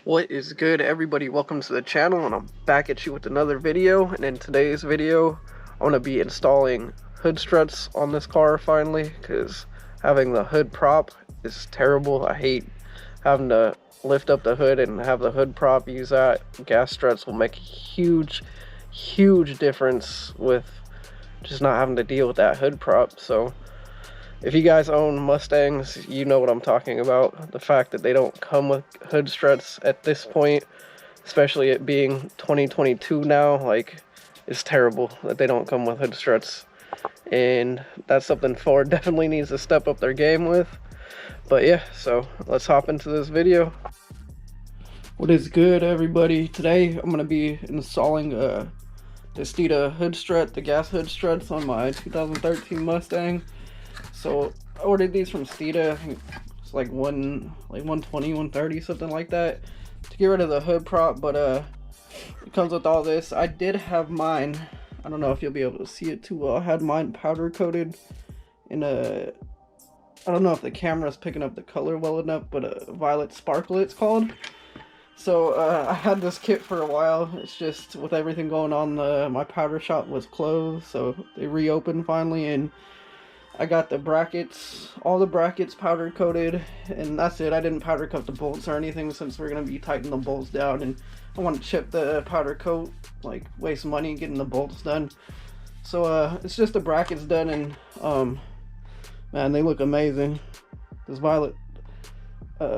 What is good, everybody? Welcome to the channel, and I'm back at you with another video. And in today's video, I'm going to be installing hood struts on this car finally, because having the hood prop is terrible. I hate having to lift up the hood and have the hood prop use that. Gas struts will make a huge difference with just not having to deal with that hood prop. So if you guys own Mustangs, you know what I'm talking about. The fact that they don't come with hood struts at this point, especially it being 2022 now, like, it's terrible that they don't come with hood struts. And that's something Ford definitely needs to step up their game with. But yeah, so let's hop into this video. What is good, everybody? Today I'm going to be installing the Steeda hood strut, the gas hood struts on my 2013 Mustang. So I ordered these from Steeda. I think it's like 120, 130, something like that, to get rid of the hood prop. But it comes with all this. I did have mine, I don't know if you'll be able to see it too well, I had mine powder coated in a, I don't know if the camera's picking up the color well enough, but a violet sparkle it's called. So I had this kit for a while. It's just with everything going on, my powder shop was closed, so they reopened finally, and I got the brackets, all the brackets powder coated, and that's it. I didn't powder coat the bolts or anything, since we're going to be tightening the bolts down, and I want to chip the powder coat, like waste money getting the bolts done. So it's just the brackets done, and man, they look amazing. This violet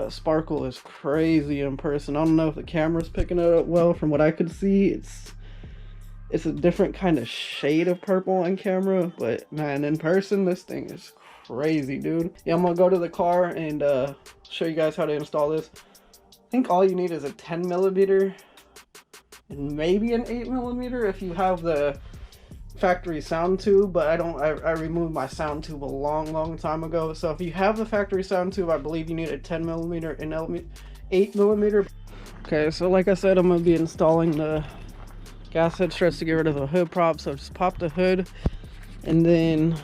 sparkle is crazy in person. I don't know if the camera's picking it up well. From what I could see, it's a different kind of shade of purple on camera, but man, in person, this thing is crazy, dude. Yeah, I'm gonna go to the car and show you guys how to install this. I think all you need is a 10mm and maybe an 8mm if you have the factory sound tube, but I removed my sound tube a long time ago. So if you have the factory sound tube, I believe you need a 10mm and 8mm. Okay, so like I said, I'm gonna be installing the gas hood struts to get rid of the hood prop. So just pop the hood, and then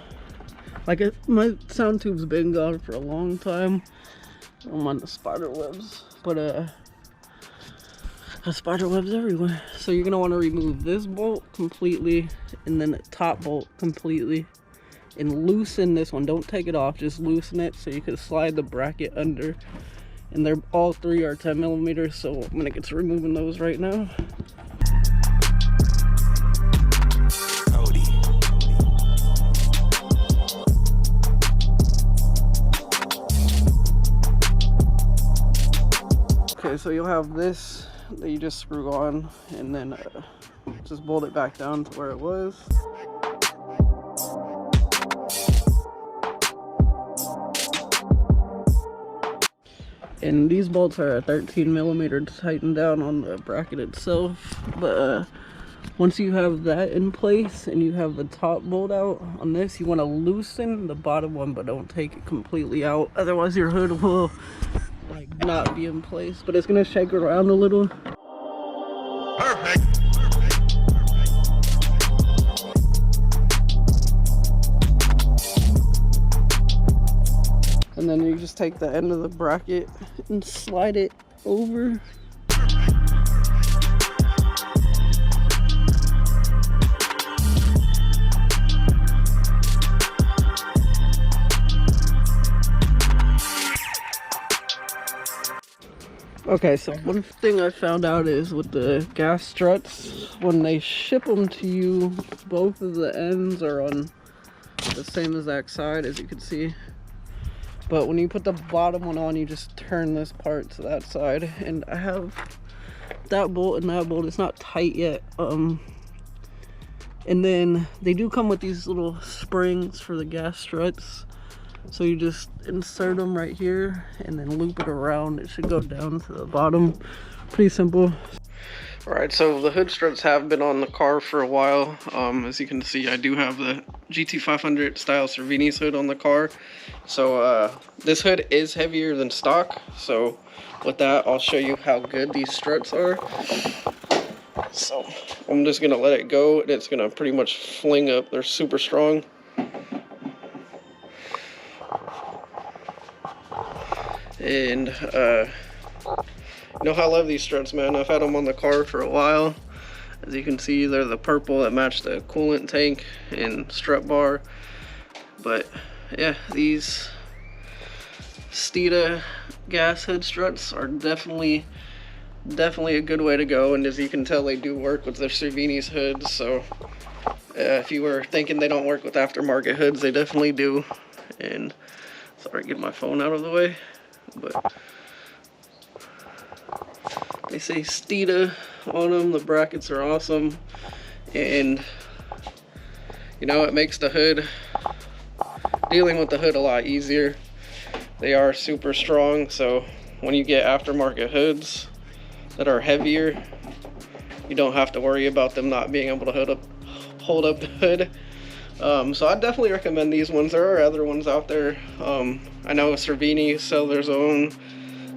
my sound tube's been gone for a long time. I'm on the spider webs, but the spider webs everywhere. So you're gonna want to remove this bolt completely, and then the top bolt completely, and loosen this one. Don't take it off, just loosen it so you can slide the bracket under. And they're all three are 10mm, so I'm gonna get to removing those right now. Okay, so you'll have this that you just screw on, and then just bolt it back down to where it was. And these bolts are a 13mm to tighten down on the bracket itself. But once you have that in place and you have the top bolt out on this, you want to loosen the bottom one, but don't take it completely out, otherwise your hood will like not be in place. But it's gonna shake around a little. Perfect. And then you just take the end of the bracket and slide it over. Okay, so one thing I found out is with the gas struts, when they ship them to you, both of the ends are on the same exact side, as you can see. But when you put the bottom one on, you just turn this part to that side. And I have that bolt and that bolt. It's not tight yet. And then they do come with these little springs for the gas struts. So you just insert them right here and then loop it around. It should go down to the bottom. Pretty simple. Alright, so the hood struts have been on the car for a while. As you can see, I do have the GT500 style Cervini's hood on the car. So this hood is heavier than stock. So with that, I'll show you how good these struts are. So I'm just going to let it go, and it's going to pretty much fling up. They're super strong. And You know, I love these struts, man. I've had them on the car for a while. As you can see, they're the purple that match the coolant tank and strut bar. But yeah, these Steeda gas hood struts are definitely a good way to go. And as you can tell, they do work with their Cervini's hoods. So if you were thinking they don't work with aftermarket hoods, they definitely do. And sorry, get my phone out of the way. But they say Steeda on them. The brackets are awesome, and you know, it makes the hood, dealing with the hood, a lot easier. They are super strong, so when you get aftermarket hoods that are heavier, you don't have to worry about them not being able to hold up the hood. So I definitely recommend these ones. There are other ones out there. I know Cervini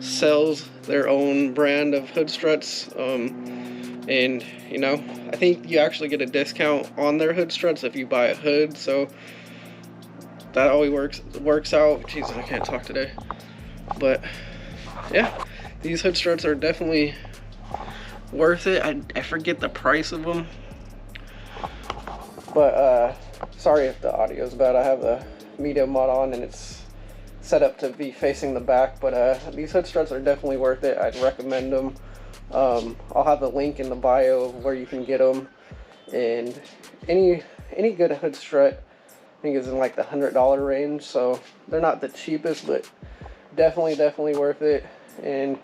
sells their own brand of hood struts, and you know, I think you actually get a discount on their hood struts if you buy a hood, so that always works out. Jesus, I can't talk today. But yeah, these hood struts are definitely worth it. I forget the price of them, but sorry if the audio is bad. I have the media mod on and it's set up to be facing the back, but these hood struts are definitely worth it. I'd recommend them. I'll have a link in the bio of where you can get them, and any good hood strut I think is in like the $100 range, so they're not the cheapest, but definitely worth it. And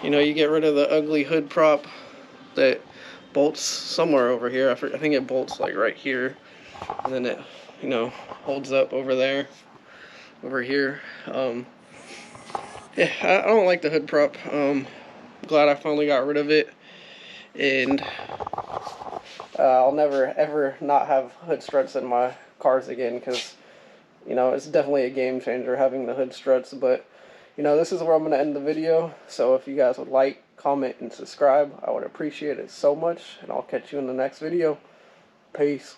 you know, you get rid of the ugly hood prop that bolts somewhere over here. I think it bolts like right here, and then it, you know, holds up over there, over here. Yeah, I don't like the hood prop. Glad I finally got rid of it, and I'll never ever not have hood struts in my cars again, because you know, it's definitely a game changer having the hood struts. But you know, this is where I'm going to end the video, so if you guys would like, comment, and subscribe, I would appreciate it so much, and I'll catch you in the next video. Peace.